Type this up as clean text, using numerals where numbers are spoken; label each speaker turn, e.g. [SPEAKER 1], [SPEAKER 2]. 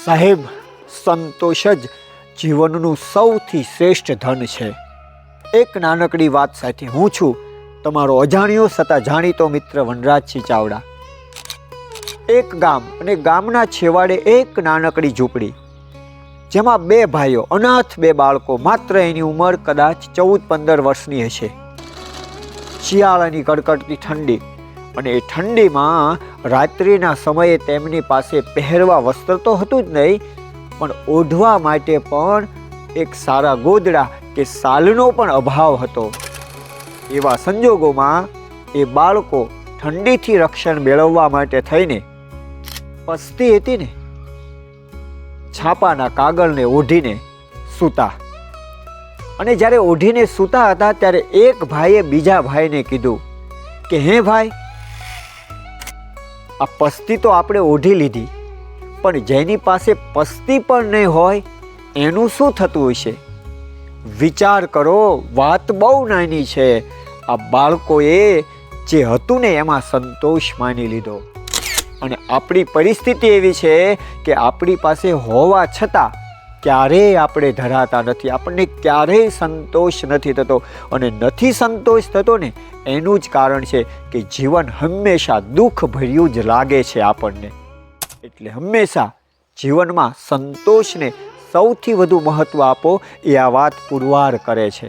[SPEAKER 1] સાહેબ, સંતોષ જ જીવનનું સૌથી શ્રેષ્ઠ ધન છે. એક નાનકડી વાત સાથે હું છું તમારો અજાણ્યો છતાં જાણીતો મિત્ર વનરાજસિંહ ચાવડા. એક ગામ અને ગામના છેવાડે એક નાનકડી ઝૂંપડી, જેમાં બે ભાઈઓ, અનાથ બે બાળકો, માત્ર એની ઉંમર કદાચ 14-15 વર્ષની હશે. શિયાળાની કડકડતી ઠંડી, અને એ ઠંડીમાં રાત્રિના સમયે તેમની પાસે પહેરવા વસ્ત્ર તો હતું જ નહીં, પણ ઓઢવા માટે પણ એક સારા ગોદડા કે સાલનો પણ અભાવ હતો. એવા સંજોગોમાં એ બાળકો ઠંડીથી રક્ષણ મેળવવા માટે થઈને પસ્તી હતી ને, છાપાના કાગળને ઓઢીને સૂતા. અને જ્યારે ઓઢીને સૂતા હતા ત્યારે એક ભાઈએ બીજા ભાઈને કીધું કે હે ભાઈ, આ પસ્તી તો આપણે ઓઢી લીધી, પણ જેની પાસે પસ્તી પણ નહીં હોય એનું શું થતું હશે? વિચાર કરો, વાત બહુ નાની છે. આ બાળકોએ જે હતું ને એમાં સંતોષ માની લીધો. અને આપણી પરિસ્થિતિ એવી છે કે આપણી પાસે હોવા છતાં ક્યારેય આપણે ધરાતા નથી, આપણને ક્યારેય સંતોષ નથી થતો. અને નથી સંતોષ થતો ને એનું જ કારણ છે કે જીવન હંમેશા દુઃખ ભર્યું જ લાગે છે આપણને. એટલે હંમેશા જીવનમાં સંતોષને સૌથી વધુ મહત્ત્વ આપો, એ આ વાત પુરવાર કરે છે.